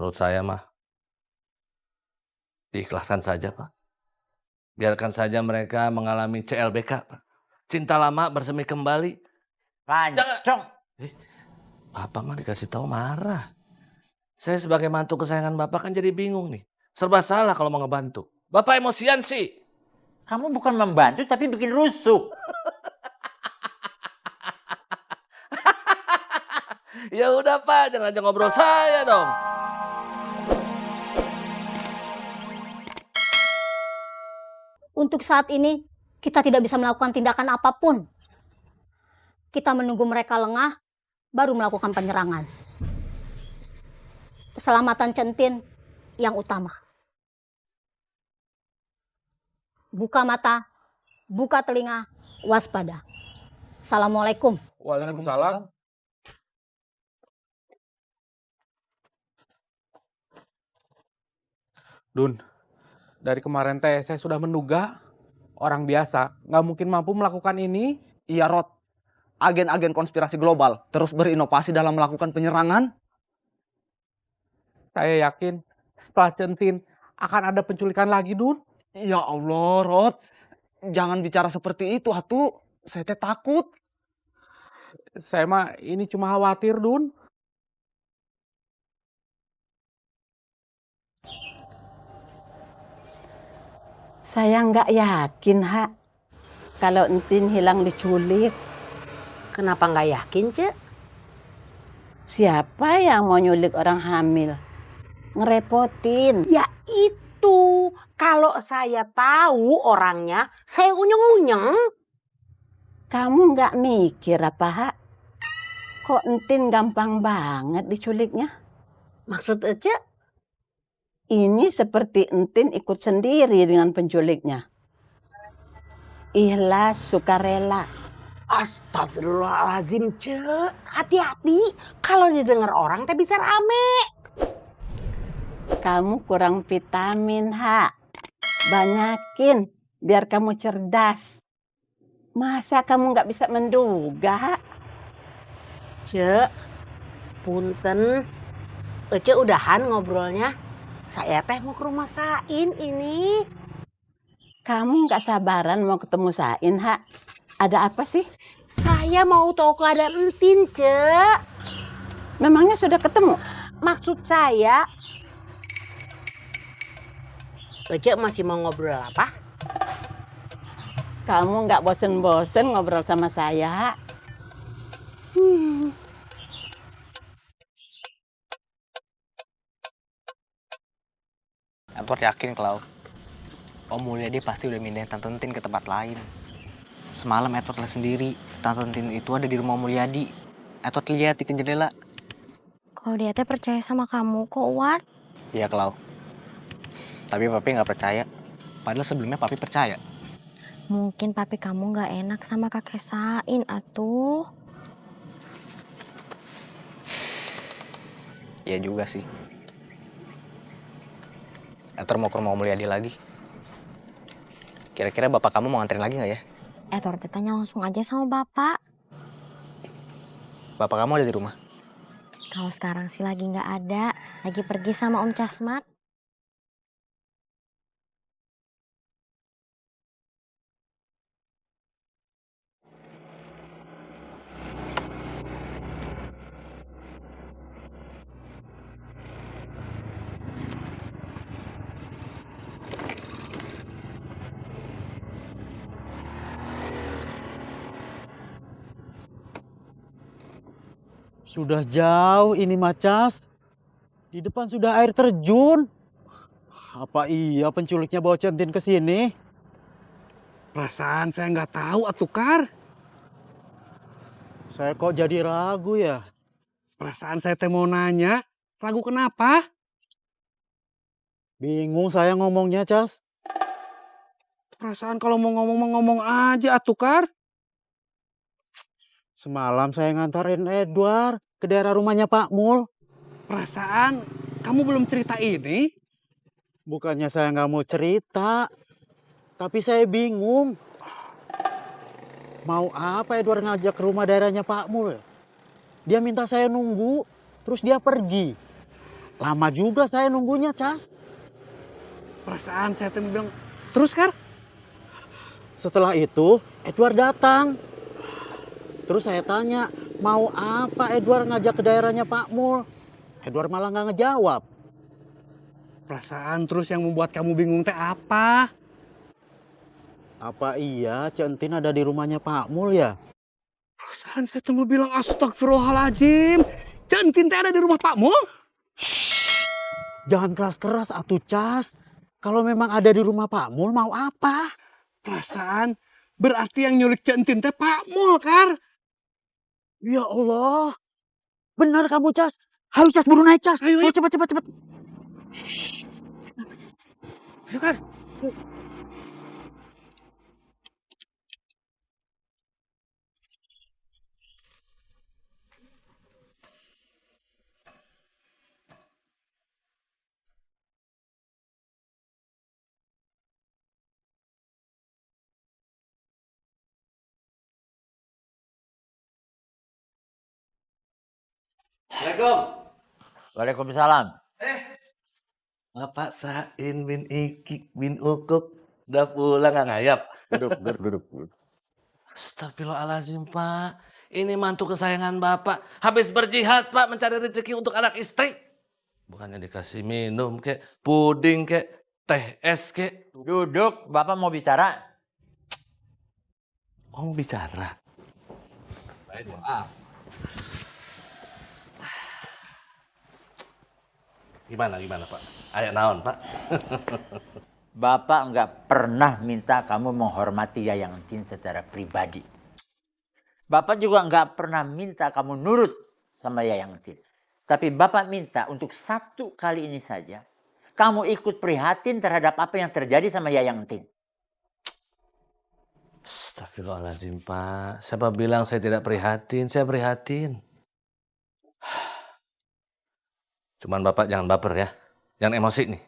Menurut saya mah, diikhlaskan saja, Pak. Biarkan saja mereka mengalami CLBK, Pak. Cinta lama bersemi kembali. Lancong. Bapak mah dikasih tahu marah. Saya sebagai mantu kesayangan Bapak kan jadi bingung nih. Serba salah kalau mau ngebantu. Bapak emosian sih. Kamu bukan membantu tapi bikin rusuh. Ya udah Pak, jangan ngajak ngobrol saya dong. Untuk saat ini, kita tidak bisa melakukan tindakan apapun. Kita menunggu mereka lengah, baru melakukan penyerangan. Keselamatan Centin yang utama. Buka mata, buka telinga, waspada. Assalamualaikum. Waalaikumsalam. Dun, dari kemarin teh saya sudah menduga orang biasa nggak mungkin mampu melakukan ini. Iya, Rod. Agen-agen konspirasi global terus berinovasi dalam melakukan penyerangan. Saya yakin setelah Centin akan ada penculikan lagi, Dun. Ya Allah, Rod. Jangan bicara seperti itu, atuh. Saya teh takut. Saya mah ini cuma khawatir, Dun. Saya nggak yakin, Ha. Kalau Entin hilang diculik. Kenapa nggak yakin, Cek? Siapa yang mau nyulik orang hamil? Ngerepotin. Ya itu, kalau saya tahu orangnya, saya unyeng-unyeng. Kamu nggak mikir apa, Ha? Kok Entin gampang banget diculiknya? Maksud Cek? Ini seperti Entin ikut sendiri dengan penculiknya. Ikhlas, sukarela. Astagfirullahaladzim, Cek. Hati-hati, kalau didengar orang teh bisa rame. Kamu kurang vitamin, Ha. Banyakin, biar kamu cerdas. Masa kamu nggak bisa menduga, Ha? Cek, punten. Cek udahan ngobrolnya. Saya teh mau ke rumah Sain ini. Kamu nggak sabaran mau ketemu Sain, Ha? Ada apa sih? Saya mau tahu keadaan Entin, Cek. Memangnya sudah ketemu? Maksud saya, Cek masih mau ngobrol apa? Kamu nggak bosen-bosen ngobrol sama saya, Ha? Edward yakin kalau Om Mulyadi pasti udah mindahin Tante Entin ke tempat lain. Semalam Edward lihat sendiri, Tante Entin itu ada di rumah Mulyadi. Edward lihat di jendela. Claudia teh percaya sama kamu kok, Ward. Iya, Clau. Tapi papi nggak percaya. Padahal sebelumnya papi percaya. Mungkin papi kamu nggak enak sama kakek Sain, atuh. Iya juga sih. Edward mau ke rumah Om Mulyadi lagi. Kira-kira bapak kamu mau nganterin lagi nggak ya? Edward tanya langsung aja sama bapak. Bapak kamu ada di rumah? Kalau sekarang sih lagi nggak ada, lagi pergi sama Om Casmat. Sudah jauh ini Macas. Di depan sudah air terjun. Apa iya penculiknya bawa Centin ke sini? Perasaan saya nggak tahu, Atukar. Saya kok jadi ragu ya. Perasaan saya teh mau nanya. Ragu kenapa? Bingung saya ngomongnya, Cas. Perasaan kalau mau ngomong aja, Atukar. Semalam saya ngantarin Edward ke daerah rumahnya Pak Mul. Perasaan kamu belum cerita ini? Bukannya saya nggak mau cerita, tapi saya bingung. Mau apa Edward ngajak ke rumah daerahnya Pak Mul? Dia minta saya nunggu, terus dia pergi. Lama juga saya nunggunya, Cas. Perasaan saya teh bilang, terus Kar? Setelah itu, Edward datang. Terus saya tanya, mau apa Edward ngajak ke daerahnya Pak Mul? Edward malah nggak ngejawab. Perasaan terus yang membuat kamu bingung teh apa? Apa iya Centin ada di rumahnya Pak Mul ya? Perasaan saya teh mau bilang astagfirullahaladzim. Centin teh ada di rumah Pak Mul? Jangan keras-keras atuh, Cas. Kalau memang ada di rumah Pak Mul, mau apa? Perasaan berarti yang nyulik Centin teh Pak Mul, Kar. Ya Allah. Benar kamu, Cas. Ayo, Cas, buru naik, Cas. Ayo, ayo. Cepat. Ayo, Kar. Assalamualaikum. Waalaikumsalam. Bapak Sain bin Ikik bin Ukuk udah pulang nggak ngayap? Duduk. Astagfirullahaladzim Pak. Ini mantu kesayangan Bapak. Habis berjihad Pak mencari rezeki untuk anak istri. Bukannya dikasih minum kek, puding kek, teh es kek. Duduk, Bapak mau bicara. Oh bicara. Baik maaf. Gimana Pak? Ayo naon Pak? Bapak nggak pernah minta kamu menghormati Yayang Entin secara pribadi. Bapak juga nggak pernah minta kamu nurut sama Yayang Entin. Tapi Bapak minta untuk satu kali ini saja, kamu ikut prihatin terhadap apa yang terjadi sama Yayang Entin. Astagfirullahaladzim Pak. Siapa bilang saya tidak prihatin? Saya prihatin. Cuman Bapak jangan baper ya. Jangan emosi nih.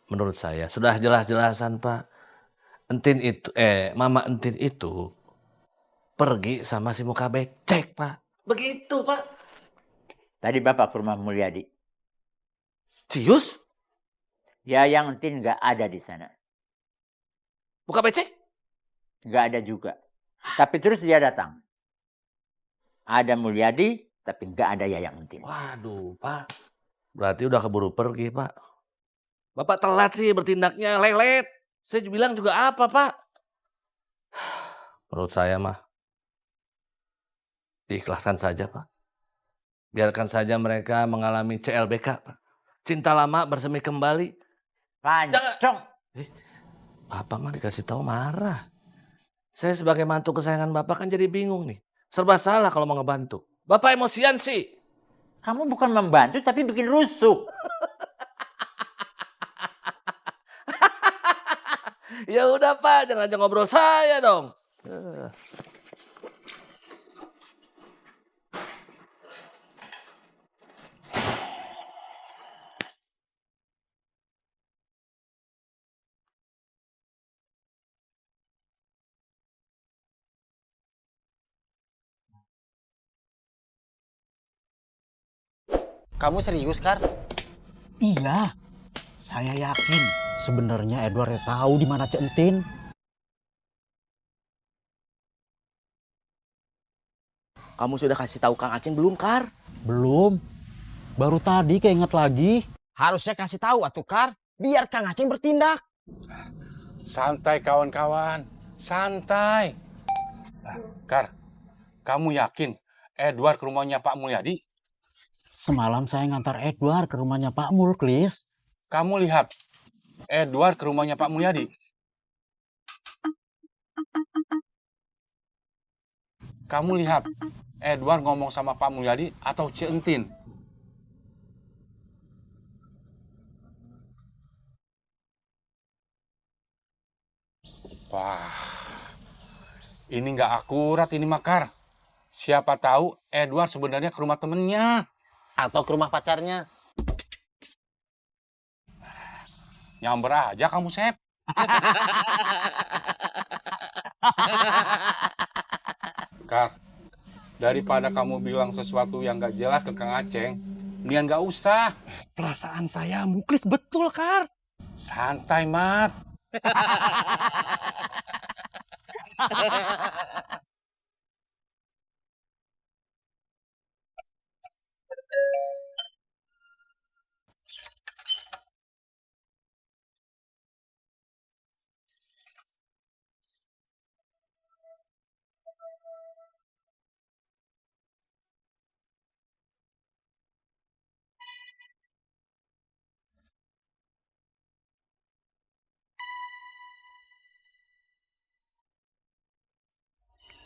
Menurut saya sudah jelas-jelasan Pak. Mama Entin itu pergi sama si muka becek Pak. Begitu Pak. Tadi Bapak ke rumah Mulyadi. Cius? Yayang Entin nggak ada di sana. Muka becek? Nggak ada juga. Tapi terus dia datang. Ada Mulyadi, tapi nggak ada Yayang Entin. Waduh Pak. Berarti udah keburu pergi Pak. Bapak telat sih bertindaknya, lelet. Saya bilang juga apa Pak? Menurut saya mah diikhlaskan saja Pak. Biarkan saja mereka mengalami CLBK Pak. Cinta lama bersemi kembali. Pancong. Bapak mah dikasih tahu marah. Saya sebagai mantu kesayangan Bapak kan jadi bingung nih. Serba salah kalau mau ngebantu. Bapak emosian sih. Kamu bukan membantu tapi bikin rusuh. Ya udah Pak, jangan ajak ngobrol saya dong. Kamu serius, Kar? Iya. Saya yakin sebenarnya Edward tahu di mana Centin. Kamu sudah kasih tahu Kang Aceng belum, Kar? Belum. Baru tadi keinget lagi. Harusnya kasih tahu atuh Kar, biar Kang Aceng bertindak. Santai kawan-kawan, santai. Kar, kamu yakin Edward ke rumahnya Pak Mulyadi? Semalam saya ngantar Edward ke rumahnya Pak Mul, Klis. Kamu lihat Edward ke rumahnya Pak Mulyadi? Kamu lihat Edward ngomong sama Pak Mulyadi atau Cik Entin? Wah, ini nggak akurat ini Makar. Siapa tahu Edward sebenarnya ke rumah temennya. Atau ke rumah pacarnya? Nyamber aja kamu, Sep. Kar, daripada kamu bilang sesuatu yang nggak jelas ke Kang Aceng, Mendingan nggak usah. Perasaan saya Muklis betul, Kar. Santai, Mat.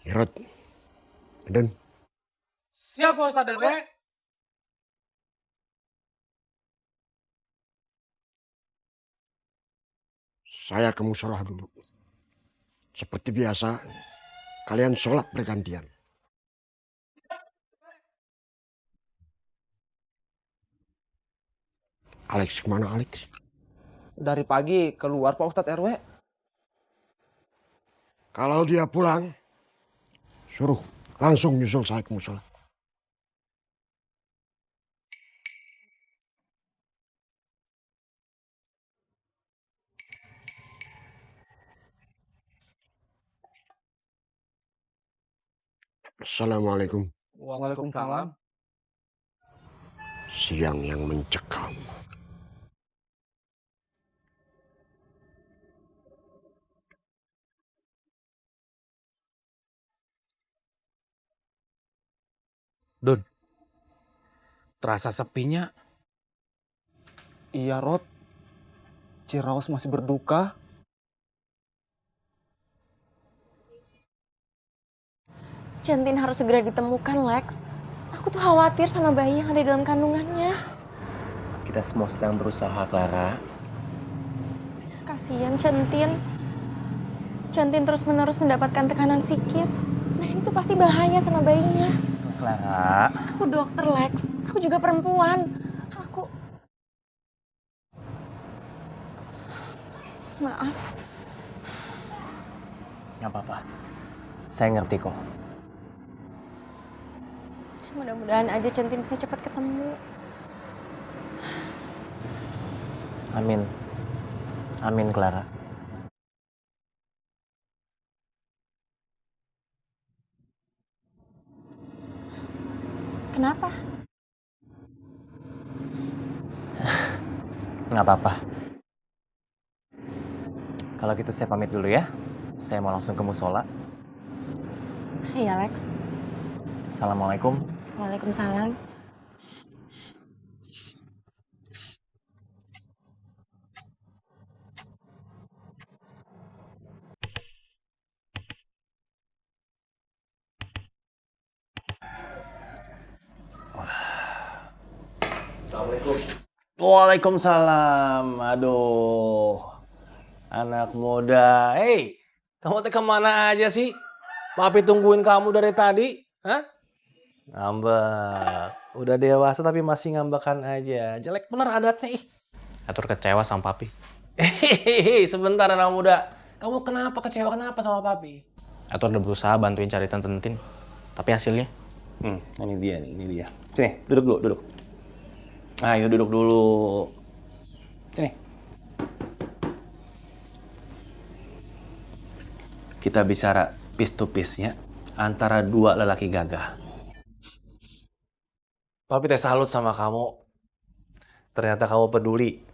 Irot, Dan, Siap Pak Ustadz RW. saya ke musola dulu. Seperti biasa, kalian sholat bergantian. Alex, kemana Alex? Dari pagi keluar Pak Ustadz RW. Kalau dia pulang, suruh langsung nyusul saya ke musola. Assalamualaikum. Waalaikumsalam. Siang yang mencekam. Dun, terasa sepinya. Iya, Rod. Ciraos masih berduka. Centin harus segera ditemukan, Lex. Aku tuh khawatir sama bayi yang ada dalam kandungannya. Kita semua sedang berusaha, Clara. Kasian Centin. Centin terus-menerus mendapatkan tekanan psikis. Dan itu pasti bahaya sama bayinya. Clara. Aku dokter, Lex. Aku juga perempuan. Aku... Maaf. Nggak apa-apa. Saya ngerti kok. Mudah-mudahan aja Centin bisa cepat ketemu. Amin. Amin, Clara. Kenapa? Nggak apa-apa. Kalau gitu saya pamit dulu ya. Saya mau langsung ke musola. Iya, Lex. Assalamualaikum. Waalaikumsalam. Assalamualaikum. Waalaikumsalam. Aduh, anak muda. Hei, kamu teh kemana aja sih? Papi tungguin kamu dari tadi. Hah? Ngambek. Udah dewasa tapi masih ngambekan aja. Jelek bener adatnya ih. Atur kecewa sama papi. Hehehe, sebentar anak muda. Kamu kenapa kecewa? Kenapa sama papi? Atur udah berusaha bantuin cari Tante Entin. Tapi hasilnya? Ini dia nih, ini dia. Sini, duduk dulu, duduk. Ayo duduk dulu. Sini. Kita bicara piece to piece ya. Antara dua lelaki gagah. Papi teh salut sama kamu. Ternyata kamu peduli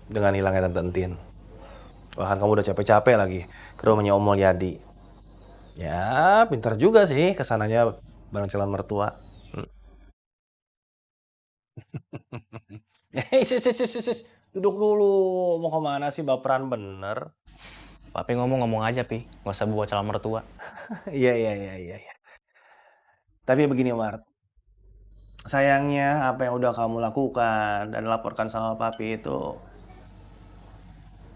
dengan hilangnya Tante Entin. Bahkan kamu udah capek-capek lagi ke rumahnya Om Mulyadi. Ya, pintar juga sih kesananya bareng calon mertua. Sis. Duduk dulu. Mau kemana sih? Baperan bener. Papi ngomong aja, Pi. Nggak usah bawa calon mertua. Iya. Tapi begini, Mart. Sayangnya apa yang udah kamu lakukan dan laporkan sama papi itu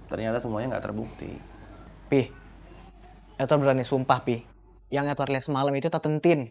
ternyata semuanya nggak terbukti. Pi, Edward berani sumpah, Pi. Yang Edward lihat semalam itu Tante Entin.